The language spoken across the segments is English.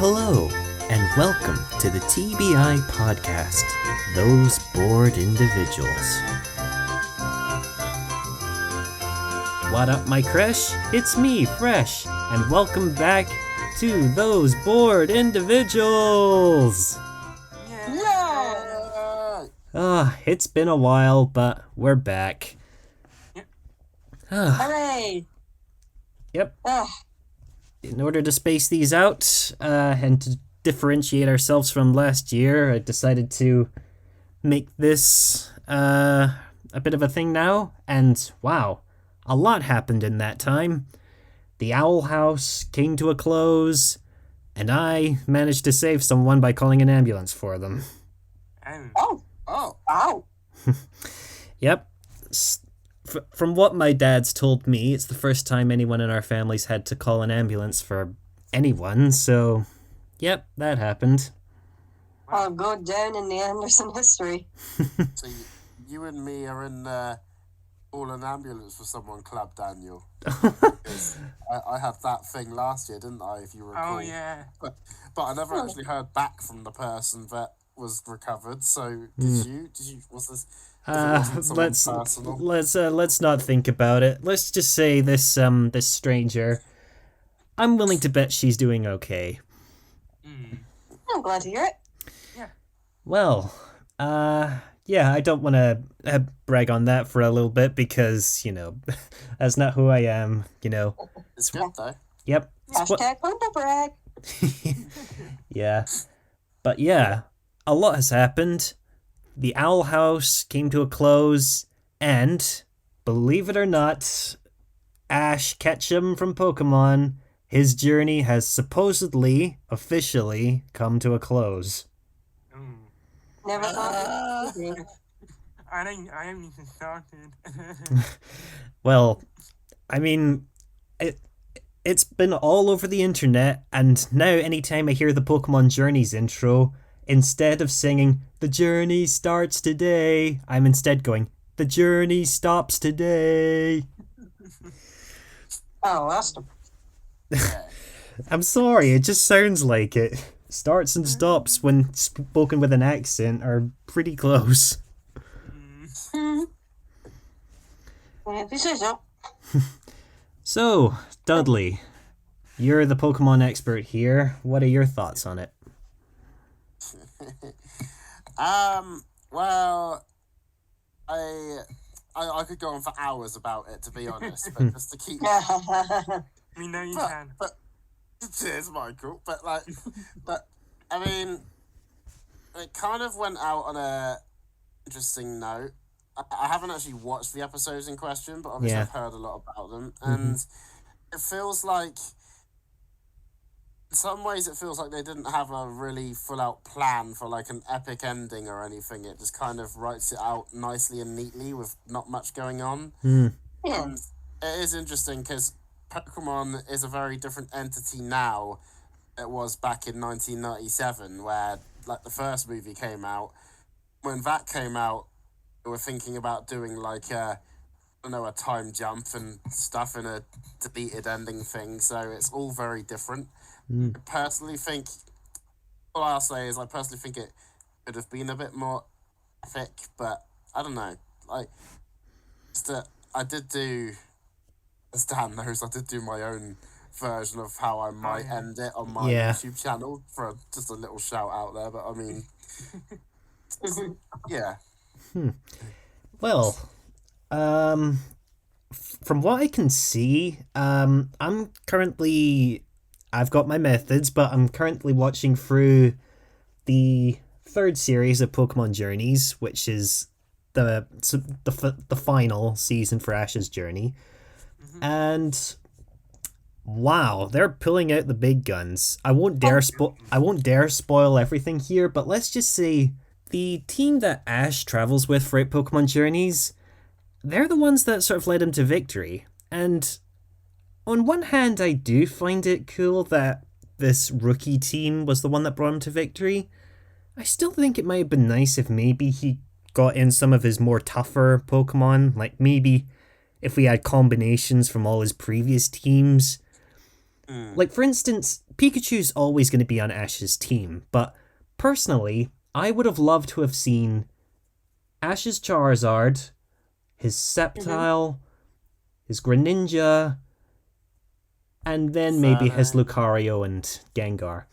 Hello, and welcome to the TBI podcast, Those Bored Individuals. What up, my creche? It's me, Fresh, and welcome back to Those Bored Individuals! Yeah! It's been a while, but we're back. Hooray! Yep. In order to space these out, and to differentiate ourselves from last year, I decided to make this, a bit of a thing now, and wow, a lot happened in that time. The Owl House came to a close, and I managed to save someone by calling an ambulance for them. Oh! Yep. From what my dad's told me, it's the first time anyone in our family's had to call an ambulance for anyone, so yep, that happened. I'll go down in the Anderson history. So you and me are in all an ambulance for someone club, Daniel. Because I had that thing last year, didn't I, if you recall? Oh, yeah. But I never actually heard back from the person that was recovered, so did you? Was this... Let's not think about it. Let's just say this stranger, I'm willing to bet she's doing okay. I'm glad to hear it. Yeah. Well, yeah, I don't want to brag on that for a little bit because, that's not who I am, It's good, though. Yep. Hashtag humble brag. Yeah. But yeah, a lot has happened. The Owl House came to a close, and, believe it or not, Ash Ketchum from Pokemon, his journey has supposedly, officially, come to a close. Never thought it would be. I haven't even started. Well, I mean, it's been all over the internet, and now anytime I hear the Pokemon Journeys intro, instead of singing, "The journey starts today," I'm instead going, "The journey stops today." Oh, awesome. I'm sorry, it just sounds like it. Starts and stops when spoken with an accent are pretty close. Yeah, if you say so. So, Dudley, you're the Pokemon expert here. What are your thoughts on it? Well, I could go on for hours about it, to be honest, but just to keep... We know you But, can. but cheers, Michael. But I mean, it kind of went out on a interesting note. I haven't actually watched the episodes in question, but obviously Yeah. I've heard a lot about them, and it feels like, in some ways, it feels like they didn't have a really full-out plan for like an epic ending or anything. It just kind of writes it out nicely and neatly with not much going on. Yeah. And it is interesting because Pokemon is a very different entity now than it was back in 1997, where like the first movie came out. When that came out, they were thinking about doing like a time jump and stuff in a deleted ending thing. So it's all very different. I personally think, all I'll say is I personally think it could have been a bit more epic, but I don't know. Like, I did do, as Dan knows, I did do my own version of how I might end it on my YouTube channel, for just a little shout out there, but I mean, yeah. Well, from what I can see, I've got my methods, but I'm currently watching through the third series of Pokemon Journeys, which is the final season for Ash's journey. And wow, they're pulling out the big guns. I won't dare spoil everything here, but let's just say the team that Ash travels with throughout Pokemon Journeys, they're the ones that sort of led him to victory. And on one hand, I do find it cool that this rookie team was the one that brought him to victory. I still think it might have been nice if maybe he got in some of his more tougher Pokemon, like maybe if we had combinations from all his previous teams. Like, for instance, Pikachu's always going to be on Ash's team, but personally, I would have loved to have seen Ash's Charizard, his Sceptile, his Greninja, and then maybe his Lucario and Gengar.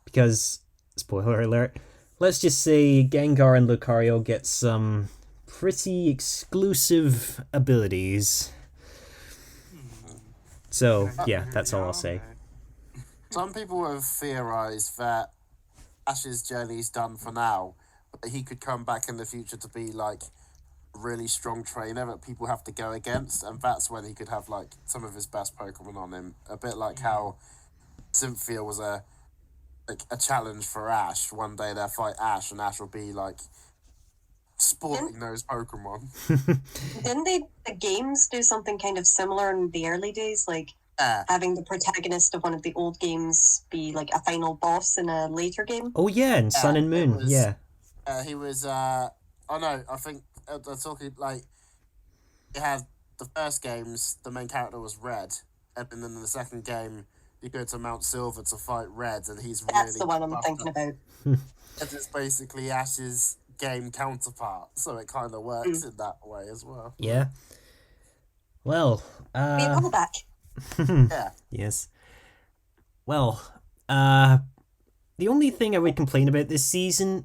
Because, spoiler alert, let's just say Gengar and Lucario get some pretty exclusive abilities. So, yeah, that's all I'll say. Some people have theorized that Ash's journey's done for now, but he could come back in the future to be like a really strong trainer that people have to go against, and that's when he could have like some of his best Pokemon on him. A bit like how Cynthia was a challenge for Ash. One day they'll fight Ash, and Ash will be like sporting those Pokemon. Didn't the games do something kind of similar in the early days? Like having the protagonist of one of the old games be like a final boss in a later game? Oh yeah, in Sun and Moon, he was, I think they're talking like, you had the first games, the main character was Red, and then in the second game, you go to Mount Silver to fight Red, and he's That's the one I'm thinking about. It's basically Ash's game counterpart, so it kind of works in that way as well. Yeah. Well, Be a callback. Yeah. Yes. Well, the only thing I would complain about this season,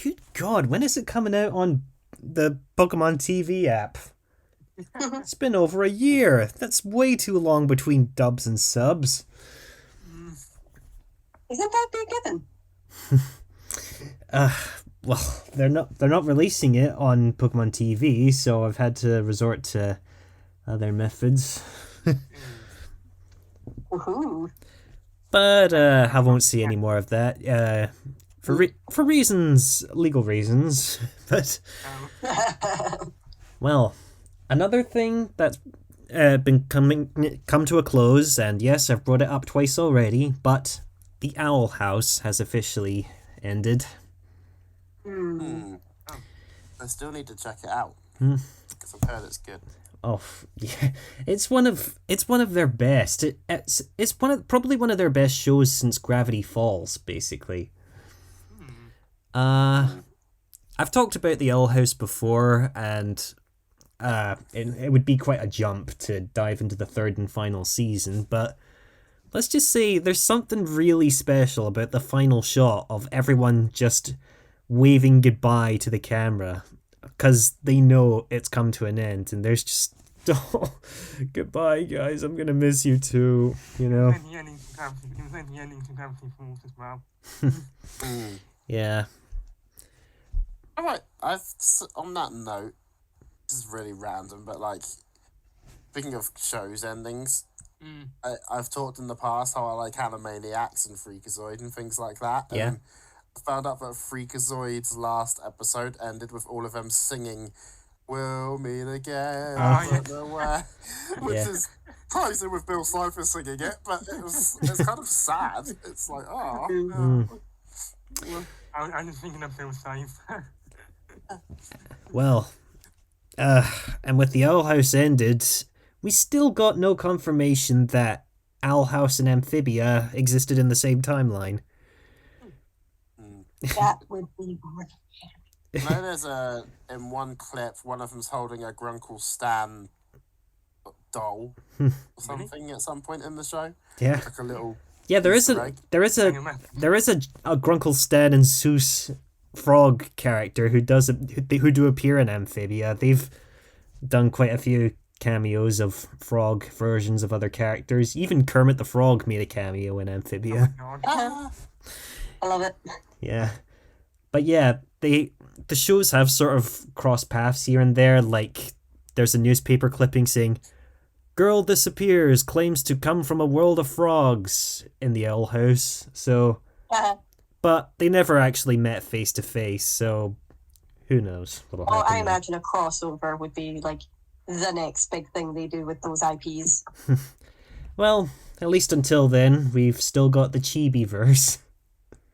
good God, when is it coming out on the Pokemon TV app? It's been over a year. That's way too long between dubs and subs. Isn't that be a given? Well, they're not releasing it on Pokemon TV, so I've had to resort to other methods. Woohoo. But I won't see any more of that. For reasons, legal reasons. But well, another thing that's been come to a close, and yes, I've brought it up twice already, but the Owl House has officially ended. I still need to check it out because I've heard it's good. Oh yeah, it's one of their best. It's probably one of their best shows since Gravity Falls, basically. I've talked about the Owl House before, and it would be quite a jump to dive into the third and final season, but let's just say there's something really special about the final shot of everyone just waving goodbye to the camera, because they know it's come to an end, and there's just, oh, goodbye guys, I'm gonna miss you too, you know. It was the ending to Gravity Falls as well. Yeah. Alright, on that note, this is really random, but like, speaking of shows endings, I've talked in the past how I like Animaniacs and Freakazoid and things like that. Yeah. And I found out that Freakazoid's last episode ended with all of them singing "We'll Meet Again," I don't know where, which is ties in with Bill Cipher singing it, but it's kind of sad. It's like, oh. I'm just thinking of Bill Cipher. Well, and with the Owl House ended, we still got no confirmation that Owl House and Amphibia existed in the same timeline. That would be boring. I know there's in one clip, one of them's holding a Grunkle Stan doll or something at some point in the show. Yeah. Like a little. Yeah, there is a Grunkle Stan and Seuss frog character who do appear in Amphibia. They've done quite a few cameos of frog versions of other characters. Even Kermit the Frog made a cameo in Amphibia. I love it. Yeah. But yeah, the shows have sort of crossed paths here and there. Like, there's a newspaper clipping saying, "Girl disappears, claims to come from a world of frogs," in the Owl House. So, but they never actually met face to face, so who knows what'll happen. I imagine a crossover would be like the next big thing they do with those IPs. Well, at least until then, we've still got the Chibi-verse.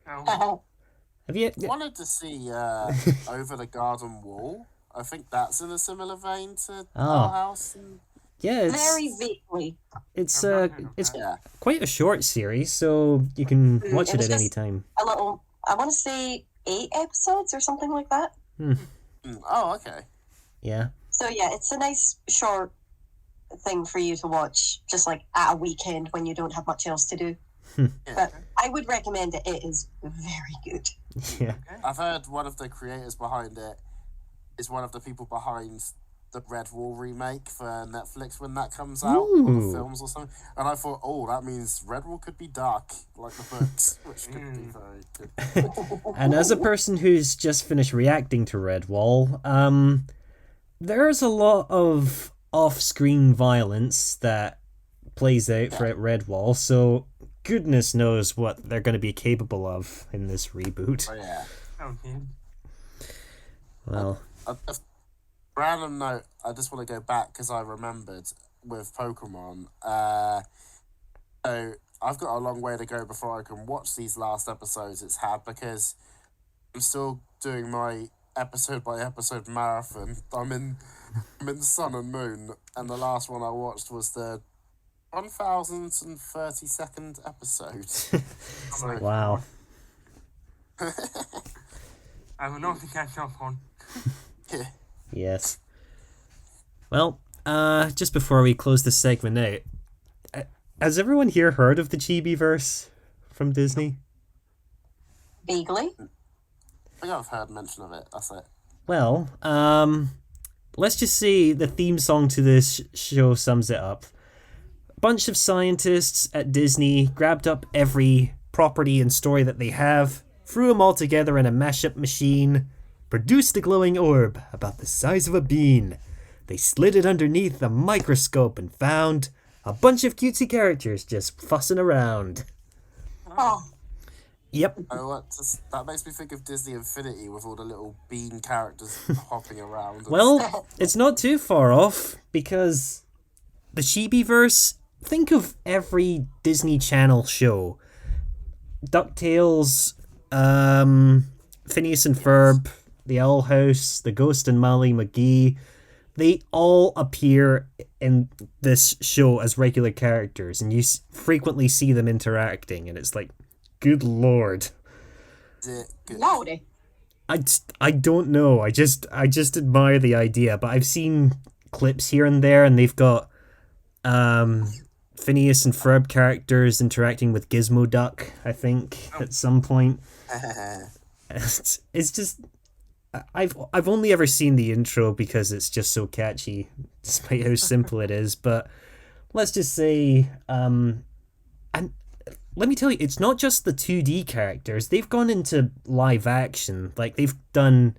Have you Wanted to see Over the Garden Wall. I think that's in a similar vein to Owl House. And Yeah, Very vaguely. it's I've uh not heard of it's that. Yeah. quite a short series, so you can watch It it was at any just time. a little, I want to say 8 episodes or something like that. Oh, okay. Yeah. So yeah, it's a nice short thing for you to watch, just like at a weekend when you don't have much else to do. Yeah. But I would recommend it. It is very good. Yeah. Okay. I've heard one of the creators behind it is one of the people behind the Red Wall remake for Netflix when that comes out, or the Ooh. films or something. And I thought, oh, that means Red Wall could be dark, like the books, which could be very good. And as a person who's just finished reacting to Redwall, there's a lot of off-screen violence that plays out for Redwall, so goodness knows what they're going to be capable of in this reboot. Oh, yeah. Okay. Well, A random note, I just want to go back because I remembered with Pokemon. So I've got a long way to go before I can watch these last episodes it's had because I'm still doing my episode by episode marathon. I'm in Sun and Moon, and the last one I watched was the 1032nd episode. So, wow. I have a lot to catch up on. yeah. Yes. Well, just before we close this segment out, has everyone here heard of the Chibi-verse from Disney? Vaguely. I think I've heard mention of it. That's it. Well, let's just say the theme song to this show sums it up. A bunch of scientists at Disney grabbed up every property and story that they have, threw them all together in a mashup machine, produced a glowing orb about the size of a bean. They slid it underneath a microscope and found a bunch of cutesy characters just fussing around. Oh, Yep. That makes me think of Disney Infinity with all the little bean characters hopping around. Well, it's not too far off, because the Chibi-verse, think of every Disney Channel show. DuckTales, Phineas and Ferb, The Owl House, The Ghost and Molly McGee, they all appear in this show as regular characters, and you frequently see them interacting, and it's like, good lord. Is it good? lordy. I don't know. I just admire the idea, but I've seen clips here and there, and they've got Phineas and Ferb characters interacting with Gizmo Duck, I think, at some point. It's just I've only ever seen the intro because it's just so catchy, despite how simple it is. But let's just say, and let me tell you, it's not just the 2D characters. They've gone into live action. Like, they've done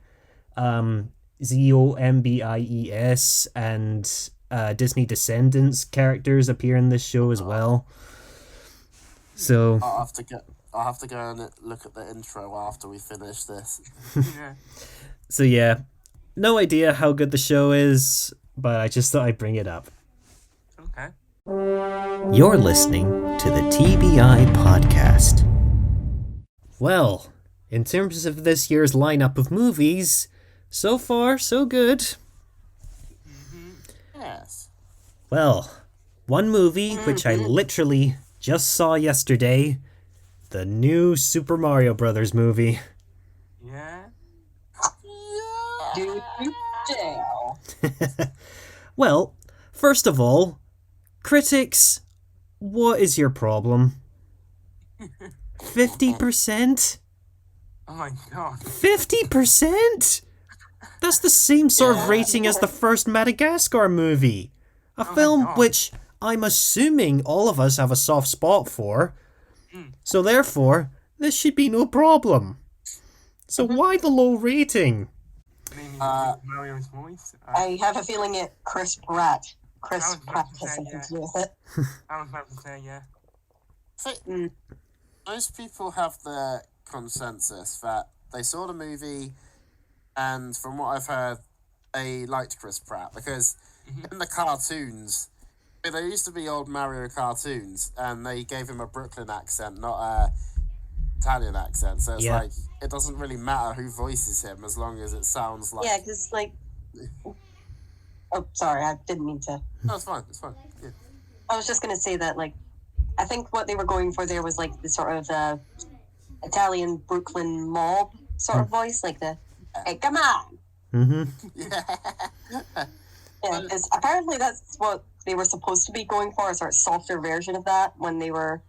ZOMBIES and Disney Descendants characters appear in this show as well. So I'll have to go and look at the intro after we finish this. Yeah. so yeah, no idea how good the show is, but I just thought I'd bring it up. Okay. You're listening to the TBI podcast. Well, in terms of this year's lineup of movies, so far, so good. Yes. Well, one movie which I literally just saw yesterday, the new Super Mario Brothers movie. Yeah. Do you dare? Well, first of all, critics, what is your problem? 50%? Oh my god. 50%? That's the same sort of rating as the first Madagascar movie. A my film God. which I'm assuming all of us have a soft spot for. So therefore, this should be no problem. So why the low rating? Maybe Mario's voice. I have a feeling it Chris Pratt. Chris I was Pratt about to has say, something yeah. to do with it. I was about to say, yeah. So, Mm. most people have the consensus that they saw the movie, and from what I've heard, they liked Chris Pratt because in the cartoons, there used to be old Mario cartoons, and they gave him a Brooklyn accent, not a Italian accent. So it's Yeah. like it doesn't really matter who voices him as long as it sounds like Yeah, because like Oh, sorry, I didn't mean to. No, it's fine. It's fine. Yeah. I was just going to say that, like, I think what they were going for there was, like, the sort of Italian Brooklyn mob sort of voice, like the, hey, come on! Mm-hmm. Yeah. Yeah, because apparently that's what they were supposed to be going for, a sort of softer version of that when they were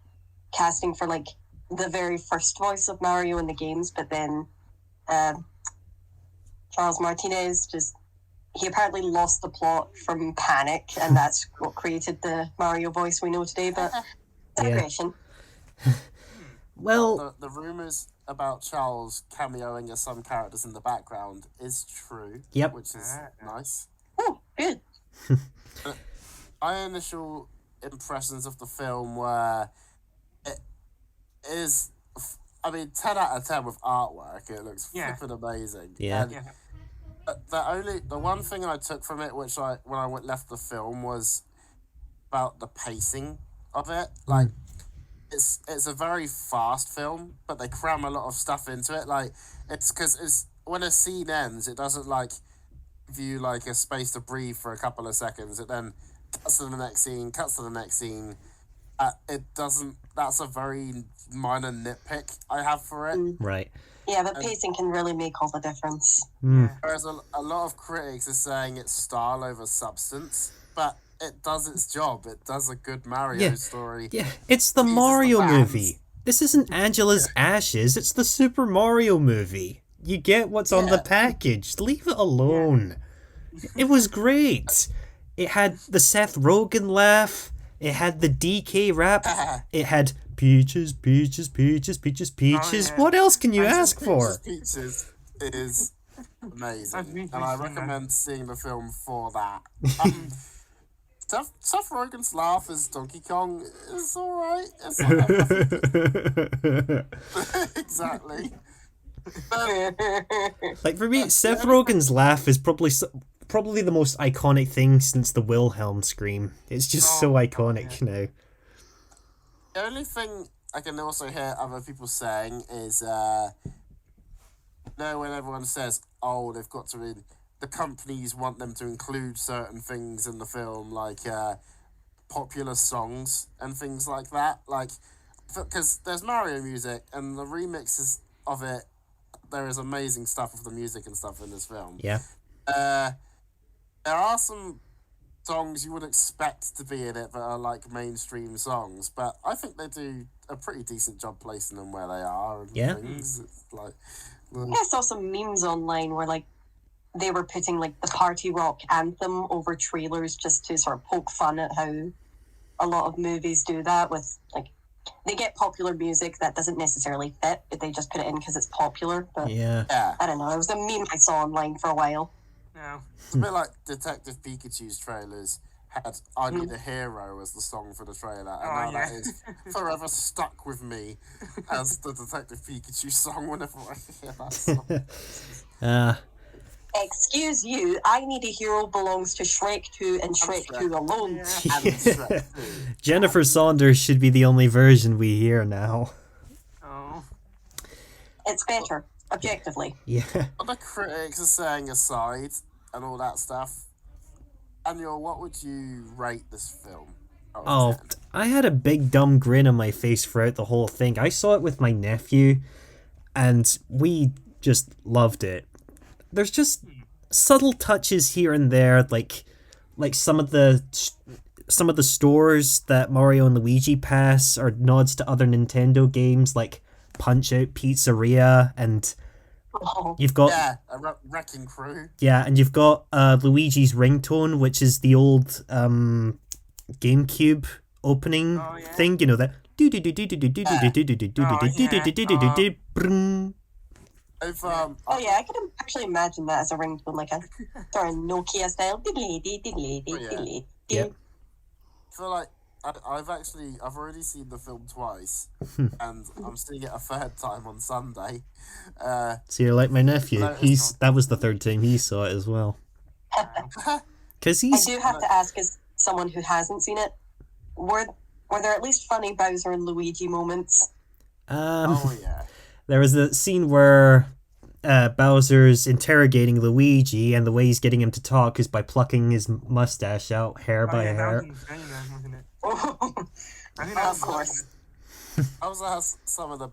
casting for, like, the very first voice of Mario in the games, but then Charles Martinez he apparently lost the plot from panic, and that's what created the Mario voice we know today, but integration. Well, the rumors about Charles cameoing as some characters in the background is true. Yep. Which is nice. Oh, good. My initial impressions of the film were it is, I mean, 10 out of 10 with artwork. It looks flippin' amazing. Yeah. And the one thing I took from it, which when I left the film, was about the pacing of it. Like, it's a very fast film, but they cram a lot of stuff into it. Like, it's when a scene ends, it doesn't like give you like a space to breathe for a couple of seconds. It then cuts to the next scene, cuts to the next scene. It doesn't. That's a very minor nitpick I have for it. right. Yeah, but pacing can really make all the difference. Whereas a lot of critics are saying it's style over substance, but it does its job. It does a good Mario story. Yeah, it's the Jesus, Mario the fans. movie. This isn't Angela's Ashes, it's the Super Mario movie. You get what's on the package. Leave it alone. It was great. It had the Seth Rogen laugh. It had the DK rap. It had peaches, peaches, peaches, peaches, peaches. yeah. What else can you ask for? Peaches is amazing, I've and I seen that. recommend seeing the film for that. Seth Rogen's laugh as Donkey Kong is alright. It's like, exactly. Like for me, Seth Rogen's laugh is probably the most iconic thing since the Wilhelm scream. It's just so iconic now. The only thing I can also hear other people saying is, when everyone says, "Oh, they've got to," the companies want them to include certain things in the film, like popular songs and things like that. Like, because there's Mario music and the remixes of it. There is amazing stuff of the music and stuff in this film. Yeah. There are some songs you would expect to be in it that are like mainstream songs, but I think they do a pretty decent job placing them where they are and things. It's like, I saw some memes online where, like, they were putting, like, the party rock anthem over trailers just to sort of poke fun at how a lot of movies do that with, like, they get popular music that doesn't necessarily fit, but they just put it in because it's popular. But Yeah. I don't know. It was a meme I saw online for a while. No. it's a bit like Detective Pikachu's trailers had "I Need a Hero" as the song for the trailer, and now that is forever stuck with me as the Detective Pikachu song whenever I hear that song. Excuse you, I Need a Hero belongs to Shrek 2 and Shrek 2 alone. And Shrek too. Jennifer Saunders should be the only version we hear now. Oh. It's better, objectively. Yeah. What the critics are saying aside and all that stuff, Daniel, what would you rate this film? out of 10? I had a big dumb grin on my face throughout the whole thing. I saw it with my nephew, and we just loved it. There's just subtle touches here and there, like some of the stores that Mario and Luigi pass are nods to other Nintendo games, like Punch Out Pizzeria, and Oh, you've got Wrecking Crew. and you've got Luigi's ringtone, which is the old GameCube opening thing. You know that. oh yeah, I can actually imagine that as a ringtone, like a sort of Nokia style. Yep. I feel like I've already seen the film twice, and I'm seeing it a third time on Sunday. So you're like my nephew. No, it's That was the third time he saw it as well. Because I he's do have to ask, as someone who hasn't seen it, were there at least funny Bowser and Luigi moments? Oh yeah. there was the scene where Bowser's interrogating Luigi, and the way he's getting him to talk is by plucking his mustache out hair by That hair. was insane, wasn't it? Oh, I think that of was course. Also has some of the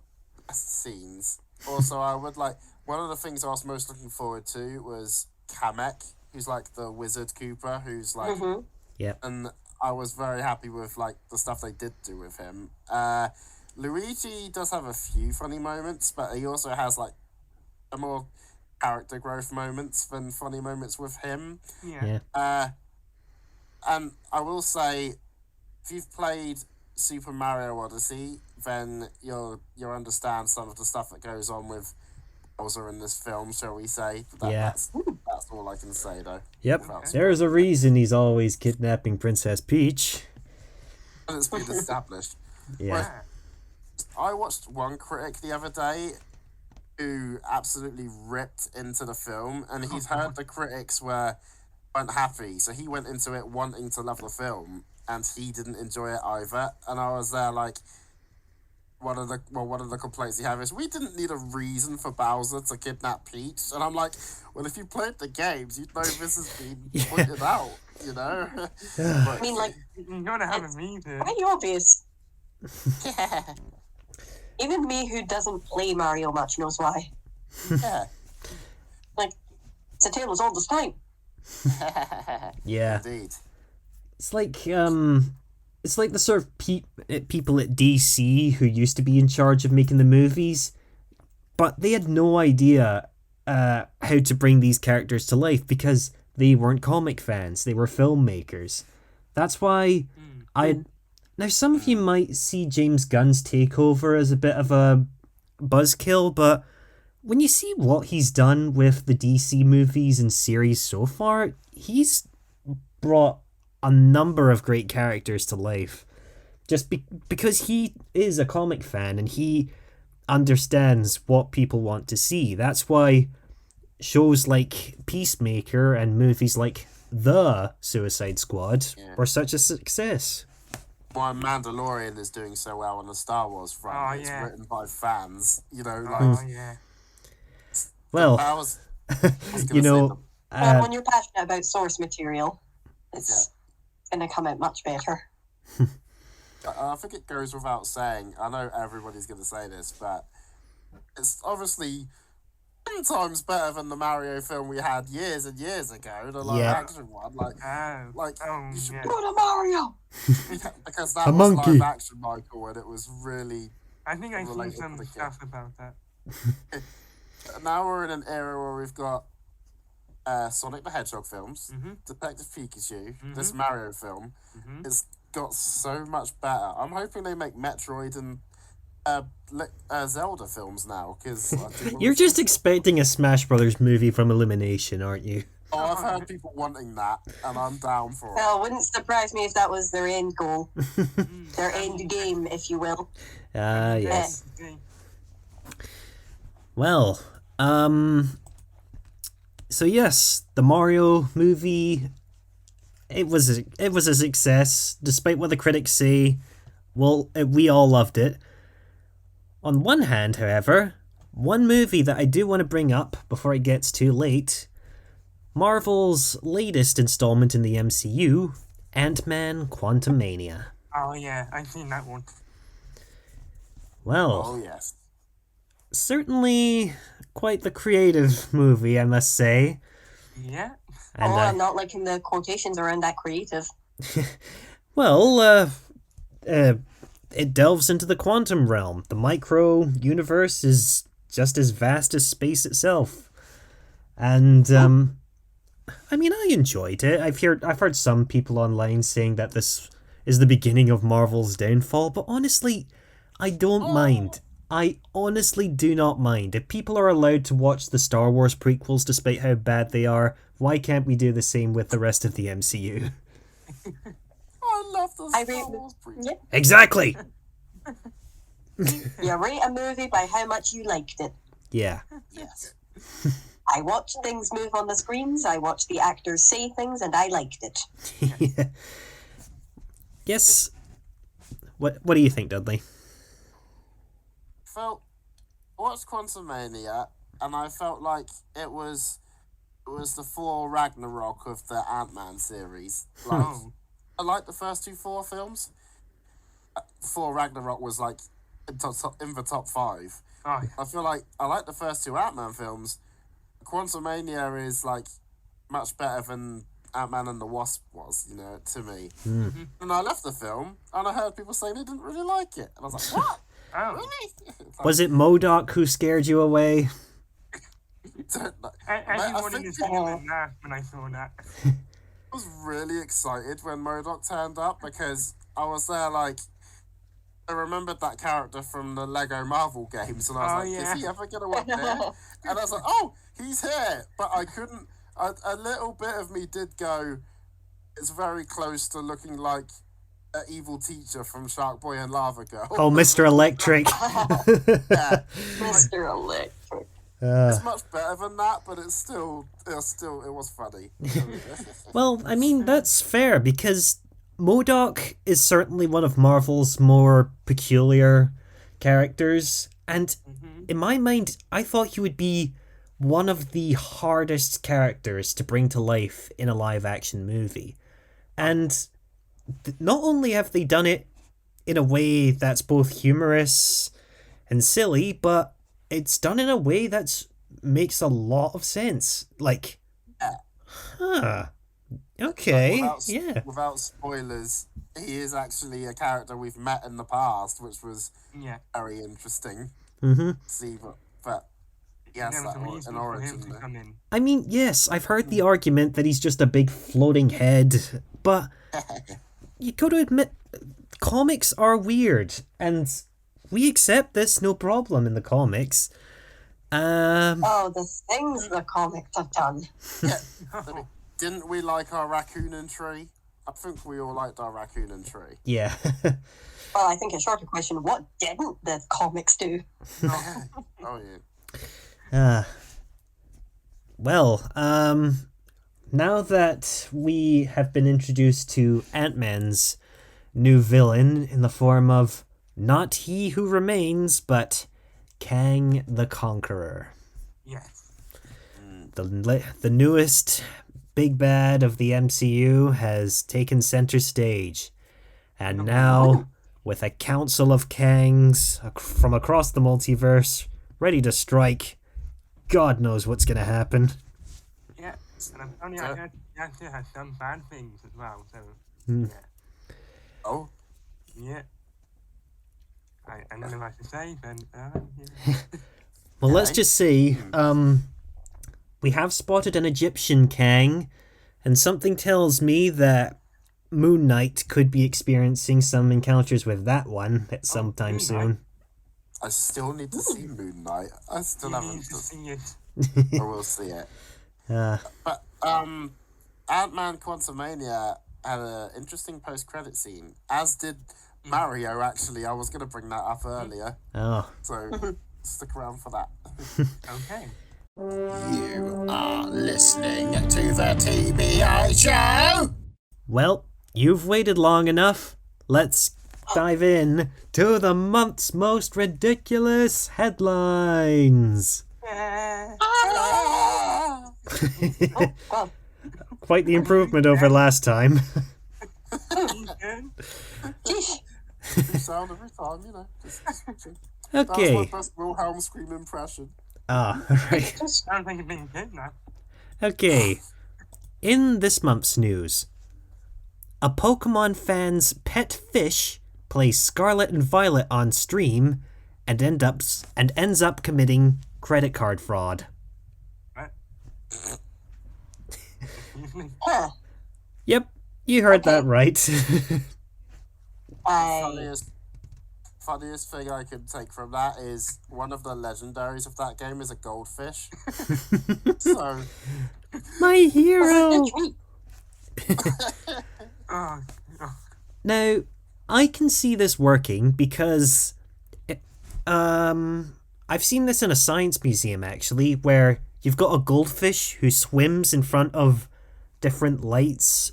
best scenes. Also, I would like one of the things I was most looking forward to was Kamek, who's like the wizard Koopa, who's like, Mhm. and I was very happy with like the stuff they did do with him. Luigi does have a few funny moments, but he also has like a more character growth moments than funny moments with him. Yeah. And I will say, if you've played Super Mario Odyssey, then you'll understand some of the stuff that goes on with Bowser in this film, shall we say? That's all I can say, though. Yep. Without There's a reason he's always kidnapping Princess Peach. And it's been established. Yeah. I watched one critic the other day who absolutely ripped into the film, and he's heard the critics weren't happy, so he went into it wanting to love the film, and he didn't enjoy it either. And I was there like, one of the complaints he had is we didn't need a reason for Bowser to kidnap Peach, and I'm like, well, if you played the games, you'd know this has been pointed out, you know. I mean, like, You gotta have a reason. pretty obvious. yeah, Even me, who doesn't play Mario much, knows why. yeah. Like, it's a tale as old as time. Yeah. Indeed. It's like the sort of people at DC who used to be in charge of making the movies, but they had no idea how to bring these characters to life because they weren't comic fans, they were filmmakers. That's why now some of you might see James Gunn's takeover as a bit of a buzzkill, but when you see what he's done with the DC movies and series so far, he's brought a number of great characters to life. Just because he is a comic fan and he understands what people want to see. That's why shows like Peacemaker and movies like The Suicide Squad were such a success. Why Mandalorian is doing so well on the Star Wars front. Oh, It's yeah. written by fans, you know, like Oh, yeah. Well, I was you know, Well, uh, when you're passionate about source material, it's going to come out much better. I think it goes without saying. I know everybody's going to say this, but it's obviously 10 times better than the Mario film we had years and years ago, the live action one. You should Go to Mario! because that A was monkey. live action, Michael, and it was really. I think I've seen Related some to the stuff about that. Now we're in an era where we've got Sonic the Hedgehog films, Detective Pikachu, this Mario film. It's got so much better. I'm hoping they make Metroid and Zelda films now, because you're just expecting a Smash Brothers movie from Illumination, aren't you? I've heard people wanting that, and I'm down for it. Well, wouldn't surprise me if that was their end goal. Their end game, if you will. Yes. Okay. Well, so yes, the Mario movie, it was a success, despite what the critics say. Well, we all loved it. On one hand, however, one movie that I do want to bring up before it gets too late, Marvel's latest installment in the MCU, Ant-Man Quantumania. Oh, yeah. I've seen that one. Well, Oh yes. certainly quite the creative movie, I must say. Yeah. And I'm not liking the quotations around that creative. well, it delves into the quantum realm. The micro universe is just as vast as space itself. And I mean, I enjoyed it. I've heard some people online saying that this is the beginning of Marvel's downfall, but honestly, I don't mind. I honestly do not mind. If people are allowed to watch the Star Wars prequels despite how bad they are, why can't we do the same with the rest of the MCU? I love the I Star read- Wars prequel. Yeah. Exactly! You rate a movie by how much you liked it. Yeah. Yes. I watched things move on the screens, I watched the actors say things, and I liked it. Yeah. Yes. What do you think, Dudley? Felt watched Quantumania, and I felt like it was the Thor Ragnarok of the Ant-Man series. Like, Oh, I like the first two Thor films. Thor Ragnarok was like in the top 5. oh, I feel like I like the first two Ant-Man films. Quantumania is like much better than Ant-Man and the Wasp was, to me. And I left the film, and I heard people saying they didn't really like it, and I was like, "What? oh. Really?" It's like, Was it MODOK who scared you away? don't know. Everyone in think the cinema laughed when I saw that. I was really excited when MODOK turned up because I was there like I remembered that character from the Lego Marvel games, and I was Oh, like, yeah. "Is he ever gonna appear?" And I was like, "Oh, he's here!" But I couldn't. A little bit of me did go. It's very close to looking like an evil teacher from Shark Boy and Lava Girl. Oh, Mr. Electric. Yeah, Mr. Electric. it's much better than that, but it was funny. Well, I mean, that's fair, because MODOK is certainly one of Marvel's more peculiar characters, and in my mind, I thought he would be one of the hardest characters to bring to life in a live-action movie. And not only have they done it in a way that's both humorous and silly, but it's done in a way that makes a lot of sense. Like, huh, okay, yeah. Without spoilers, he is actually a character we've met in the past, which was Yeah. very interesting. Mm-hmm. See, but yes, There was a that reason an for origin him to there. come in. I mean, yes, I've heard the argument that he's just a big floating head, but you gotta admit, comics are weird, and we accept this no problem in the comics. Oh, the things the comics have done. Didn't we like our raccoon and tree? I think we all liked our raccoon and tree. Yeah. Well, I think a shorter question, what didn't the comics do? Oh yeah. Well, now that we have been introduced to Ant-Man's new villain in the form of not He Who Remains, but Kang the Conqueror. Yes. The newest big bad of the MCU has taken center stage. And now, with a council of Kangs from across the multiverse ready to strike, God knows what's going to happen. Yeah. And apparently I heard he actually has some bad things as well, so Oh, yeah. I don't know what to say, but yeah. Well, let's Okay. just say, we have spotted an Egyptian Kang, and something tells me that Moon Knight could be experiencing some encounters with that one at some time Moon soon. I still need to see Moon Knight. I still You haven't. need to see it. I will see it. Uh, But Ant-Man Quantumania had an interesting post-credit scene, as did Mario. Actually, I was going to bring that up earlier, oh, so stick around for that. Okay. You are listening to the TBI show. well, you've waited long enough. Let's dive in to the month's most ridiculous headlines. Oh, God. Quite the improvement over last time. Geesh. New sound every time, That was Okay. my best Wilhelm scream impression. Ah, right. I don't think it's been good now. Okay. In this month's news, a Pokemon fan's pet fish plays Scarlet and Violet on stream and ends up committing credit card fraud. Right? Excuse me. Huh. Yep, you heard that right. Funniest thing I can take from that is one of the legendaries of that game is a goldfish. So My hero. Treat. Oh, Now, I can see this working because I've seen this in a science museum actually, where you've got a goldfish who swims in front of different light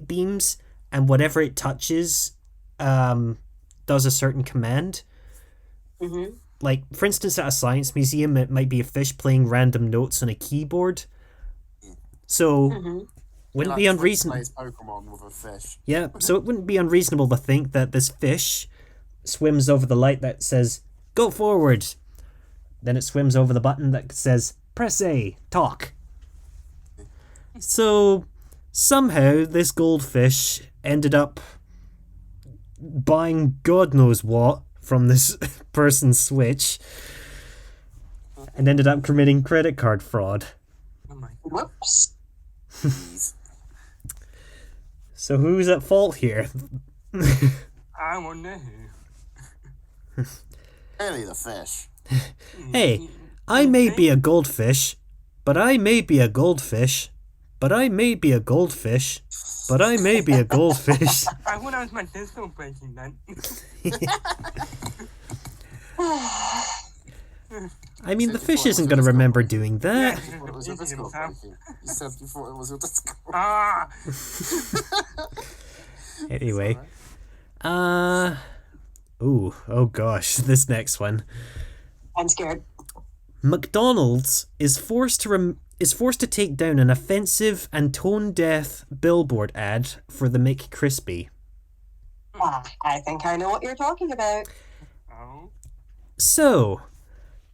beams, and whatever it touches does a certain command. Mm-hmm. like, for instance, at a science museum, it might be a fish playing random notes on a keyboard. So, Mm-hmm. wouldn't Like be unreasonable. plays Pokemon with a fish. Yeah, so it wouldn't be unreasonable to think that this fish swims over the light that says, go forward. Then it swims over the button that says, press A, talk. So, somehow, this goldfish ended up buying God knows what from this person's Switch and ended up committing credit card fraud. Oh my. Whoops. Jeez. So who's at fault here? I wonder who. Really, the fish. Hey, I may be a goldfish, but I may be a goldfish, but I may be a goldfish, but I may be a goldfish. I thought that was my disco breaking then. I mean, the fish isn't going to remember doing that. You thought it was your disco breaking. You said you thought it was your disco. Ah! Anyway. Ooh, oh gosh, this next one. I'm scared. McDonald's is forced to take down an offensive and tone-deaf billboard ad for the McCrispy. I think I know what you're talking about. Oh. So,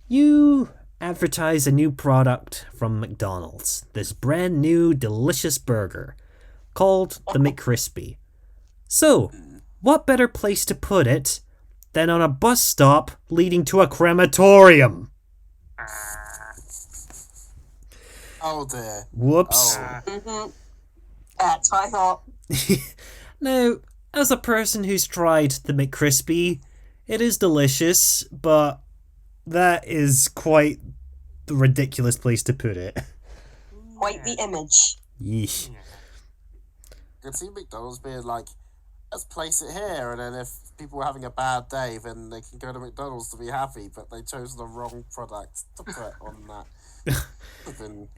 you advertise a new product from McDonald's, this brand new delicious burger called the McCrispy. So, what better place to put it than on a bus stop leading to a crematorium? Oh dear. Whoops. Oh. Mm-hmm. That's what I thought. Now, as a person who's tried the McCrispy, it is delicious, but that is quite the ridiculous place to put it. Quite the image. Yeesh. Yeah. I could see McDonald's being like, let's place it here, and then if people are having a bad day, then they can go to McDonald's to be happy, but they chose the wrong product to put on that. Then,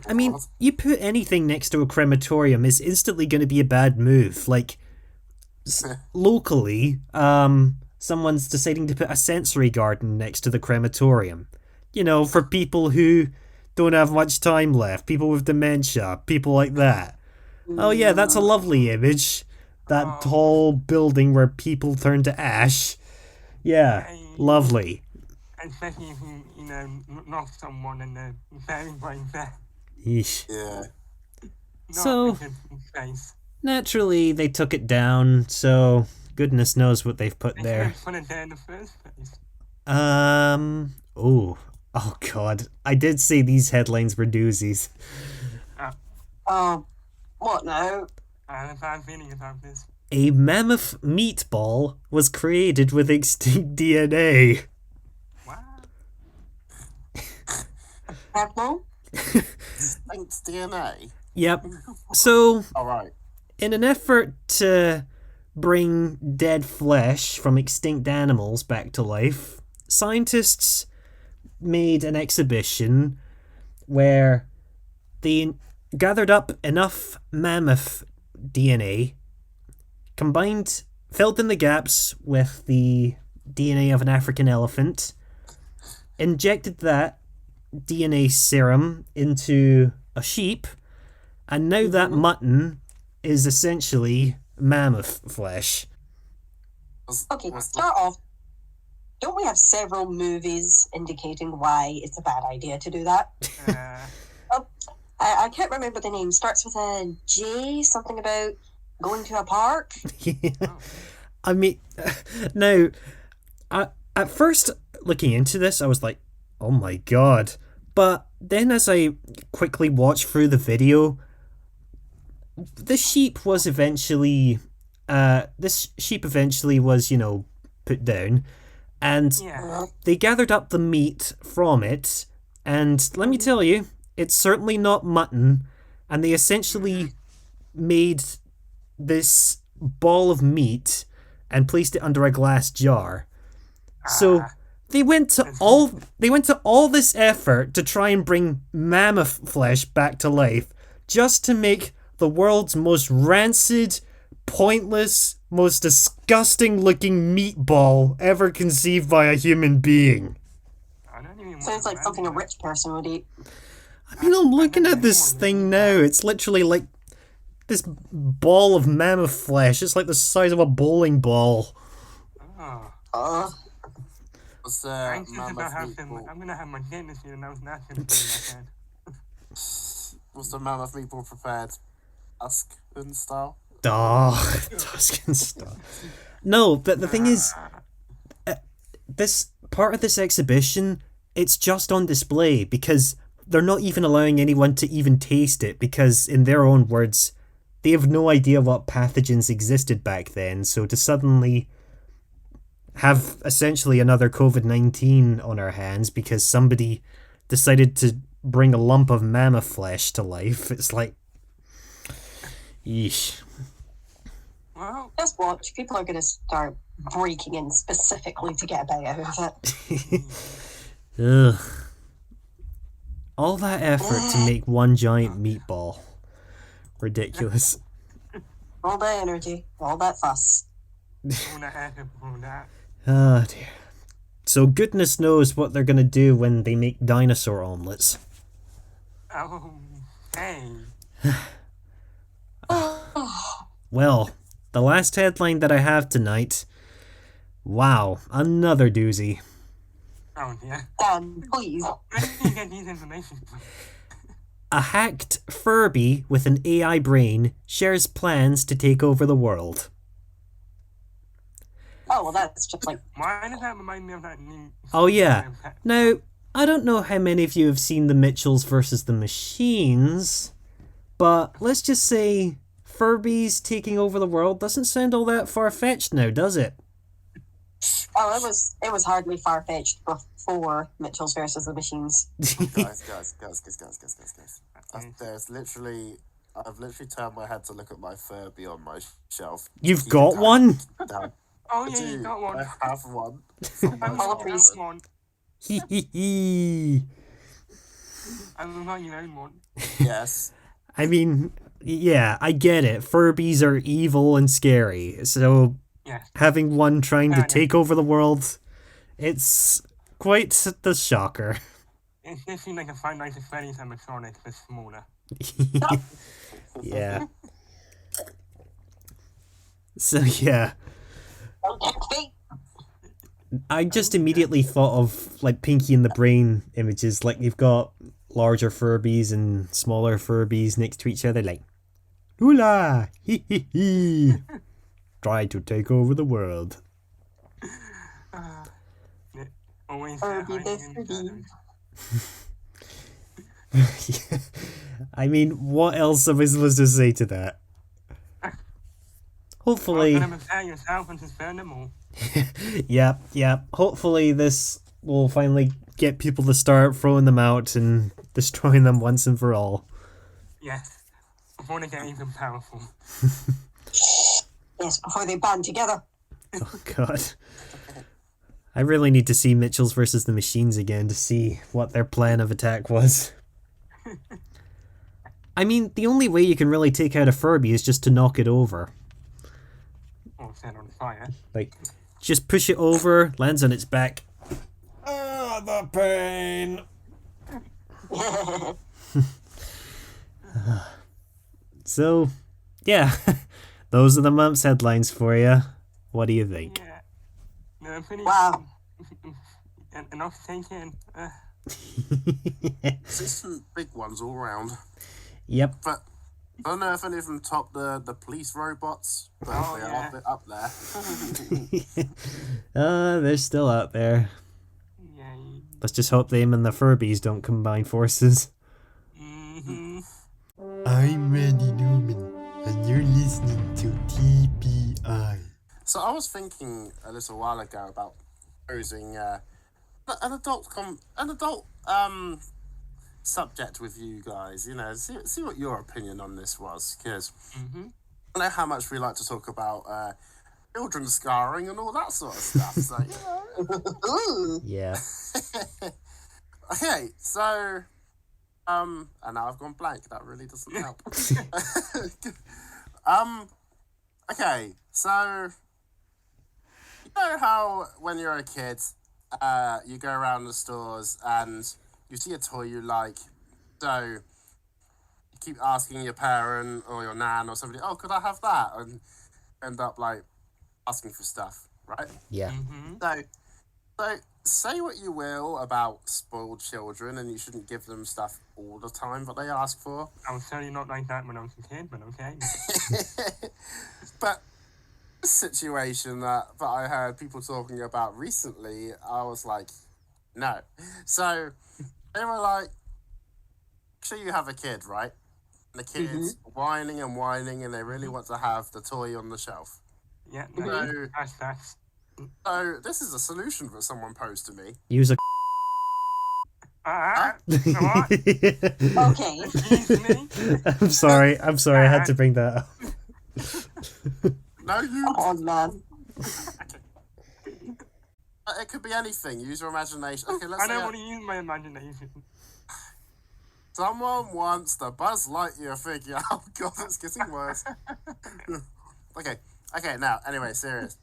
I mean, you put anything next to a crematorium is instantly going to be a bad move. Like, locally, someone's deciding to put a sensory garden next to the crematorium. You know, for people who don't have much time left, people with dementia, people like that. Oh yeah, that's a lovely image. That tall building where people turn to ash. Yeah, lovely. Especially if you knock someone and they're very, very bad. Yeesh. yeah. Not So- a good face. Naturally, they took it down, so goodness knows what they've put They there. should have put it there in the first place. Oh god. I did say these headlines were doozies. What now? I have a bad feeling about this. A mammoth meatball was created with extinct DNA. What? Pardon? Thanks, DNA. Yep. So, Alright. in an effort to bring dead flesh from extinct animals back to life, scientists made an exhibition where they gathered up enough mammoth DNA, filled in the gaps with the DNA of an African elephant, injected that DNA serum into a sheep, and now that mutton is essentially mammoth flesh. Okay, start off. Don't we have several movies indicating why it's a bad idea to do that? Uh, I can't remember the name. Starts with a J, something about going to a park. I mean, now, at first looking into this, I was like, oh my god. But then as I quickly watched through the video, the sheep was eventually, was, put down. And yeah. they gathered up the meat from it. And let me tell you, it's certainly not mutton. And they essentially made this ball of meat and placed it under a glass jar. So they went to all this effort to try and bring mammoth flesh back to life just to make the world's most rancid, pointless, most disgusting looking meatball ever conceived by a human being. I don't even Sounds like something a rich person would eat. I mean, I'm looking at this thing now. It's literally like this ball of mammoth flesh. It's like the size of a bowling ball. Oh, What's the I'm just mammoth about have some. meatball? I'm gonna have my dentist here, and that's gonna be in my head. Was the mammoth meatball prepared Tuscan style? Oh, Tuscan stuff. No, but the thing is, this part of this exhibition, it's just on display because they're not even allowing anyone to even taste it because, in their own words, they have no idea what pathogens existed back then. So to suddenly have essentially another COVID-19 on our hands because somebody decided to bring a lump of mammoth flesh to life, it's like, yeesh. Well, Just watch. People are going to start breaking in specifically to get a bite out of it. Ugh. All that effort to make one giant meatball. Ridiculous. All that energy, all that fuss. all that effort, all that. Oh dear. So goodness knows what they're gonna do when they make dinosaur omelets. Oh, hey. Well, the last headline that I have tonight. Wow, another doozy. Oh dear. Dan, please. Where did you get these information from? A hacked Furby with an AI brain shares plans to take over the world. Oh, well, that's just like, Why does that remind me of that new... Oh yeah. Now, I don't know how many of you have seen the Mitchells versus the Machines, but let's just say Furbies taking over the world doesn't sound all that far-fetched now, does it? oh, it was hardly far-fetched before Mitchell's versus the Machines. Guys. There's literally, I've literally turned my head to look at my Furby on my shelf. You've Keep got it one? down. Oh I yeah, you do. got one. I have one. From my I All want shelf. appreciate- one. Hee hee hee. I will not your own one. Yes. I mean, yeah, I get it. Furbies are evil and scary, so Yes. having one trying to Fair enough. take over the world, it's quite the shocker. It just seems like a Five Nights at Freddy's animatronic, but smaller. Yeah. So yeah, Okay. I just immediately thought of like Pinky and the Brain images. Like you've got larger Furbies and smaller Furbies next to each other, like hula, hee hee hee, try to take over the world. Always Furby hiding this in the Furby. shadows. I mean, what else am I supposed to say to that? Hopefully, You're gonna prepare yourself and just burn them all. yep. Hopefully, this will finally get people to start throwing them out and destroying them once and for all. Yes. Before they get even powerful. Yes, before they band together. Oh God. I really need to see Mitchells versus the Machines again to see what their plan of attack was. I mean, the only way you can really take out a Furby is just to knock it over. Or set on fire. Like, just push it over, lands on its back. Ah, the pain! So, yeah, those are the month's headlines for you. What do you think? Yeah. No, pretty. Wow. Enough to take in. Some big ones all round. Yep. But I don't know if any of them top the police robots, but Oh, they yeah. are a bit up there. They're still out there. Yeah. Let's just hope them and the Furbies don't combine forces. Mm-hmm. I'm Randy Newman, and you're listening to TBI. So I was thinking a little while ago about posing an adult subject with you guys. You know, see what your opinion on this was, because Mm-hmm. I know how much we like to talk about children scarring and all that sort of stuff. So Ooh. Yeah. okay, so and now I've gone blank. That really doesn't help. Okay, so you know how when you're a kid, you go around the stores and you see a toy you like, so you keep asking your parent or your nan or somebody, "Oh, could I have that?" and end up like asking for stuff, right? Yeah. Mm-hmm. So say what you will about spoiled children, and you shouldn't give them stuff all the time that they ask for. I was certainly not like that when I was a kid, but okay. But the situation that I heard people talking about recently, I was like, no. So they were like, sure, you have a kid, right? And the kid's whining and whining, and they really want to have the toy on the shelf. Yeah, So, that's so this is a solution that someone posed to me. Use a. what? Okay. Excuse me? I'm sorry. I had to bring that up. No, you. Come on, man. It could be anything. Use your imagination. Okay, let's I say don't want to use my imagination. someone wants the Buzz Lightyear figure. Oh god, it's getting worse. Okay. Now, anyway, serious.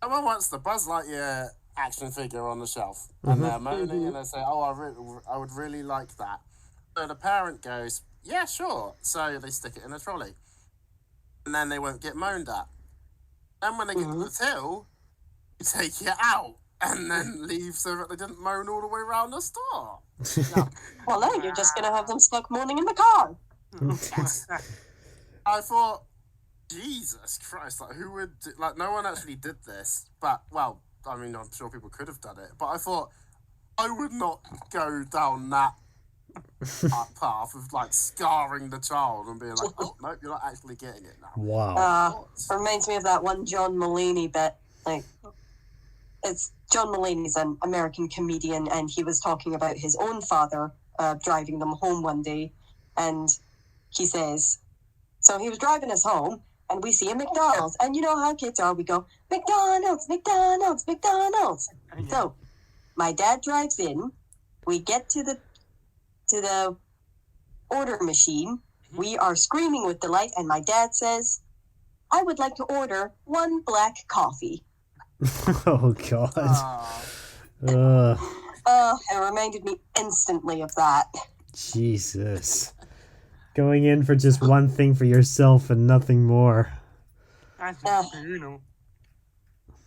Someone wants the Buzz Lightyear action figure on the shelf, and they're moaning and they say, "Oh, I would really like that." So the parent goes, "Yeah, sure." So they stick it in a trolley, and then they won't get moaned at. Then when they get to the till, you take it out and then leave so that they didn't moan all the way around the store. Yeah. Well, no, you're just gonna have them stuck moaning in the car. I thought, Jesus Christ, like who would like? No one actually did this, but well, I mean, I'm sure people could have done it, but I thought I would not go down that path of like scarring the child and being like, oh no, you're not actually getting it now. Wow. Reminds me of that one John Mulaney bit. Like, it's John Mulaney's an American comedian, and he was talking about his own father driving them home one day, and he says, so he was driving us home, and we see a McDonald's, and you know how kids are, we go, McDonald's, McDonald's, McDonald's. So my dad drives in, we get to the order machine, we are screaming with delight, and my dad says, I would like to order 1 black coffee. Oh god. It reminded me instantly of that. Jesus. Going in for just one thing for yourself and nothing more. That's you know.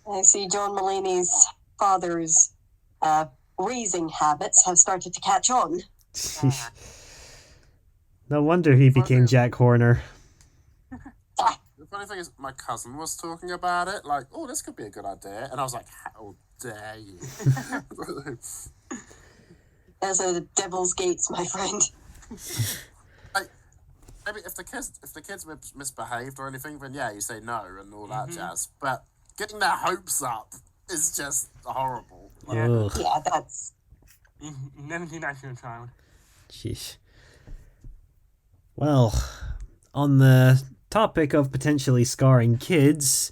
I see John Mulaney's father's raising habits have started to catch on. Jeez. No wonder he became Jack Horner. The funny thing is, my cousin was talking about it, like, oh, this could be a good idea, and I was like, how dare you? Those are the devil's gates, my friend. Like, maybe if the kids misbehaved or anything, then yeah, you say no and all that jazz. But getting their hopes up is just horrible. Yeah. Ugh. Yeah, that's... You've never seen that to a child. Jeez. Well, on the topic of potentially scarring kids,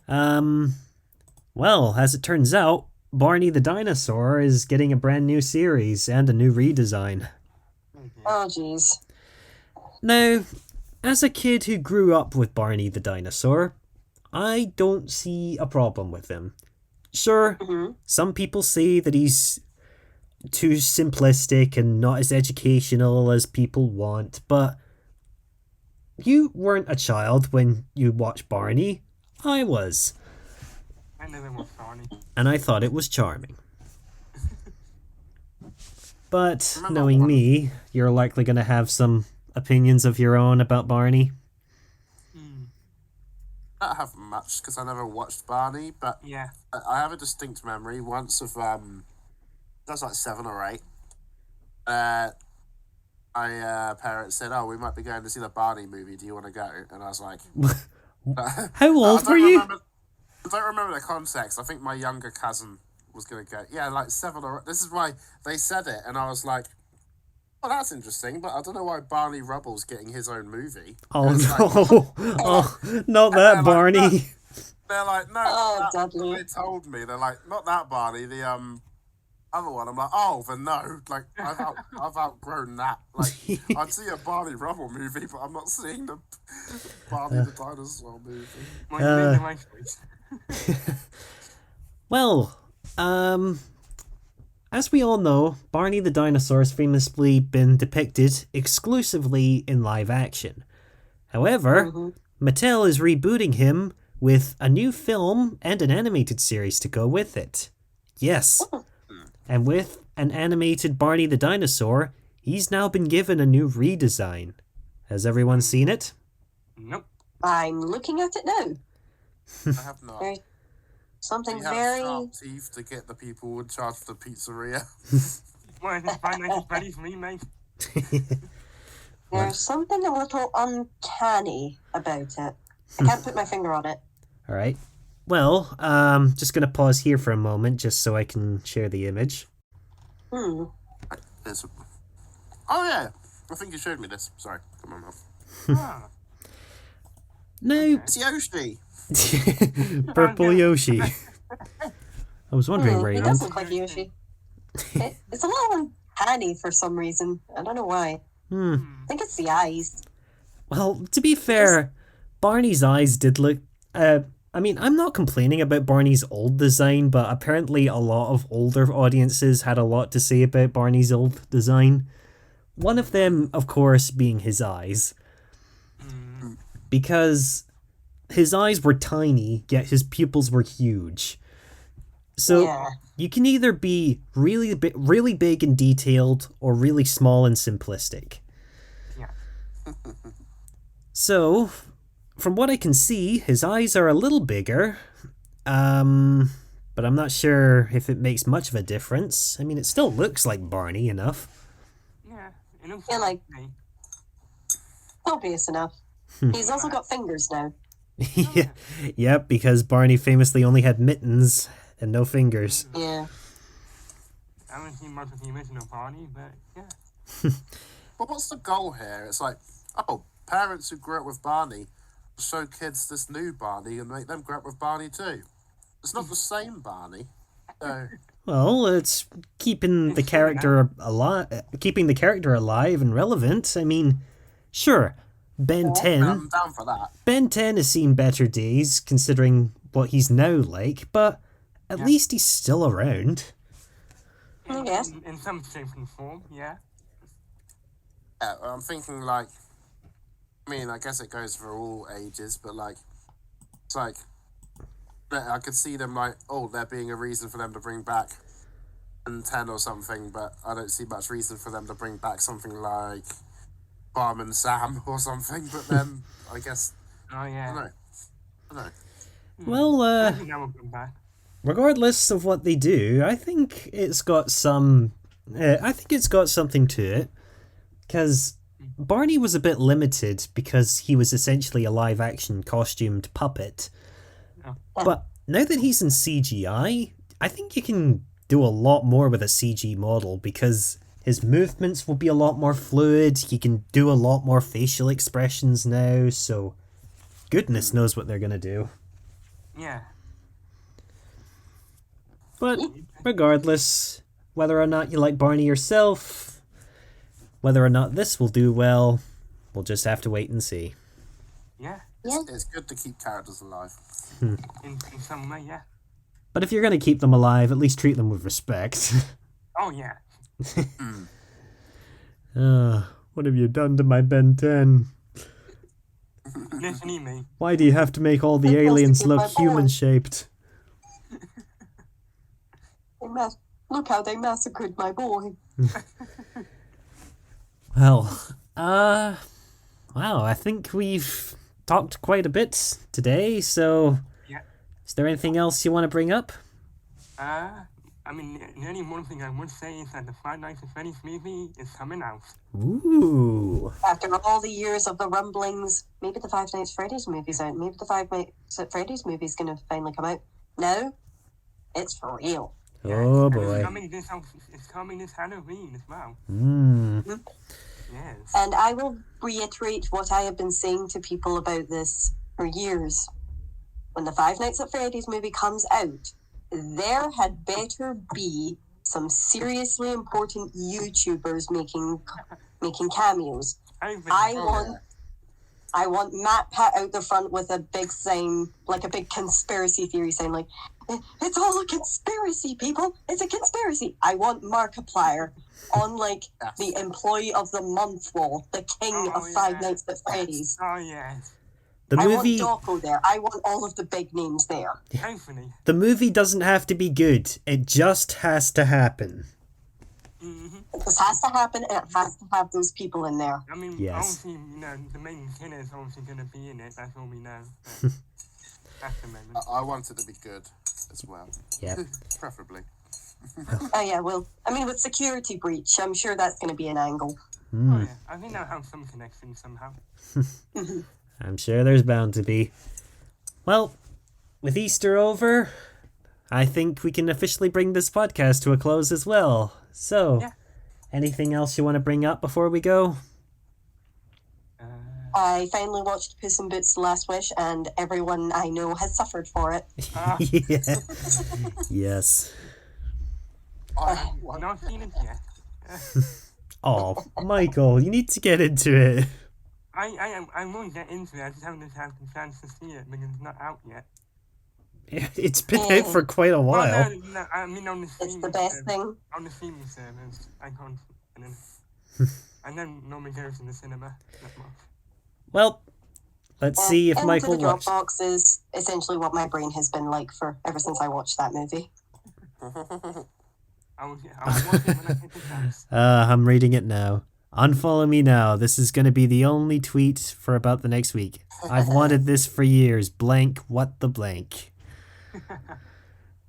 well, as it turns out, Barney the Dinosaur is getting a brand new series and a new redesign. Oh, jeez. Now, as a kid who grew up with Barney the Dinosaur, I don't see a problem with him. Sure, some people say that he's too simplistic and not as educational as people want, but you weren't a child when you watched Barney. I was. I never was Barney. And I thought it was charming. But Remember knowing one- me, you're likely going to have some opinions of your own about Barney. I don't have much because I never watched Barney, but Yeah. I have a distinct memory once of I was like 7 or 8. My parents said, "Oh, we might be going to see the Barney movie. Do you want to go?" And I was like, How old were you? I don't remember the context. I think my younger cousin was going to go. Yeah, like 7 or... This is why they said it, and I was like, oh, that's interesting, but I don't know why Barney Rubble's getting his own movie. Oh And it's no! like- Oh, not that like, Barney. They're like, no, Oh, that, Dudley. they told me. They're like, not that Barney, the other one, I'm like, oh, then no. Like, I've outgrown that. Like, I'd see a Barney Rubble movie, but I'm not seeing the Barney the Dinosaur movie. Well, you made the right choice. Well, as we all know, Barney the dinosaur has famously been depicted exclusively in live action. However, Mattel is rebooting him with a new film and an animated series to go with it. Yes. And with an animated Barney the dinosaur, he's now been given a new redesign. Has everyone seen it? Nope. I'm looking at it now. I have not. There's something We have very. sharp teeth to get the people in charge of the pizzeria. Well, it's Five Nights at Freddy's remake. There's something a little uncanny about it. I can't put my finger on it. All right. Well, just going to pause here for a moment just so I can share the image. Hmm. There's Oh, yeah. I think you showed me this. Sorry. Come on, Mel. Ah, No, It's Yoshi. Purple Yoshi. I was wondering where It you does went. look like Yoshi. It's a little uncanny for some reason. I don't know why. I think it's the eyes. Well, to be fair, Barney's eyes did look... I mean, I'm not complaining about Barney's old design, but apparently a lot of older audiences had a lot to say about Barney's old design. One of them, of course, being his eyes. Because his eyes were tiny, yet his pupils were huge. So Yeah. you can either be really big and detailed, or really small and simplistic. yeah. So, from what I can see, his eyes are a little bigger. But I'm not sure if it makes much of a difference. I mean, it still looks like Barney enough. Yeah. It looks Yeah, like- me. Obvious enough. He's also got fingers now. Yeah, yep, because Barney famously only had mittens and no fingers. Yeah. I haven't seen much of the original Barney, but yeah. But what's the goal here? It's like, oh, parents who grew up with Barney show kids this new Barney and make them grow up with Barney too. It's not the same Barney. So, Well, it's keeping the character alive and relevant. I mean, sure, Ben 10 I'm down for that. Ben 10 has seen better days considering what he's now like, but at least he's still around. I guess. In some shape and form, yeah. Yeah, I'm thinking like, I mean, I guess it goes for all ages, but like, it's like, I could see them like, oh, there being a reason for them to bring back Ben 10 or something, but I don't see much reason for them to bring back something like Barman Sam or something, but then I guess, Oh I yeah. don't know. Well, I think that will come back. regardless of what they do, I think it's got some... I think it's got something to it, because Barney was a bit limited because he was essentially a live-action costumed puppet. Oh. But now that he's in CGI, I think you can do a lot more with a CG model because his movements will be a lot more fluid, he can do a lot more facial expressions now, so goodness knows what they're going to do. Yeah. But regardless, whether or not you like Barney yourself, whether or not this will do well, we'll just have to wait and see. Yeah. Yeah. It's good to keep characters alive. In some way, yeah. But if you're going to keep them alive, at least treat them with respect. Oh yeah. What have you done to my Ben 10? Listen to me. Why do you have to make all the It must aliens have been look my boy. human-shaped? Look how they massacred my boy. Well, wow, I think we've talked quite a bit today, so Yeah. is there anything else you want to bring up? I mean, the only one thing I would say is that the Five Nights at Freddy's movie is coming out. Ooh. After all the years of the rumblings, maybe the Five Nights at Freddy's movie's out. Maybe the Five Nights at Freddy's movie's going to finally come out. No, it's for real. Oh And boy. It's coming this Halloween as well. Yes. And I will reiterate what I have been saying to people about this for years. When the Five Nights at Freddy's movie comes out, there had better be some seriously important YouTubers making cameos. I want Matt Pat out the front with a big sign, like a big conspiracy theory sign, like, it's all a conspiracy, people. It's a conspiracy. I want Markiplier on, like, the Employee of the Month wall, the king of Five Nights at Freddy's. Oh, yes. I want Doko there. I want all of the big names there. Hopefully. The movie doesn't have to be good. It just has to happen. This has to happen, and it has to have those people in there. I mean, Yes. obviously, the main killer is obviously going to be in it. That's all we know. That's the moment. I want it to be good as well. Yeah. Preferably. Oh, yeah, well, I mean, with Security Breach, I'm sure that's going to be an angle. Oh, yeah. I think they'll have some connection somehow. I'm sure there's bound to be. Well, with Easter over, I think we can officially bring this podcast to a close as well. So, anything else you want to bring up before we go? I finally watched Puss in Boots: The Last Wish, and everyone I know has suffered for it. Yeah. Yes. Not seen it yet. Oh, Michael, you need to get into it. I will get into it. I just haven't had the chance to see it because it's not out yet. It's been out for quite a while. No, I mean on the streaming. It's the best thing. On the streaming service, I can't. And then normally goes to the cinema. Not much. Well, let's see if Michael Into the watched. Dropbox is essentially what my brain has been like for ever since I watched that movie. I was watching when I get the chance. I'm reading it now. Unfollow me now. This is going to be the only tweet for about the next week. I've wanted this for years. Blank, what the blank.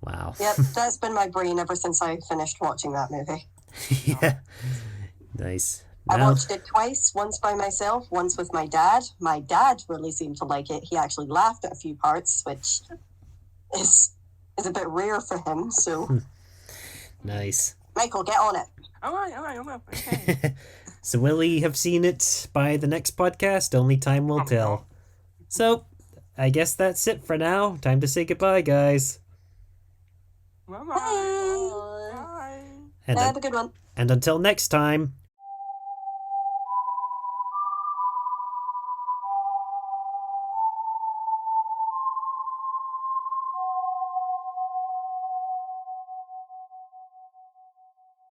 Wow. Yep, that's been my brain ever since I finished watching that movie. Yeah. Nice. I Now, watched it twice, once by myself, once with my dad. My dad really seemed to like it. He actually laughed at a few parts, which is a bit rare for him, so... nice. Michael, get on it. All right. Okay. So will he have seen it by the next podcast? Only time will tell. So, I guess that's it for now. Time to say goodbye, guys. Bye. Bye. Bye. And, Have a good one. and until next time,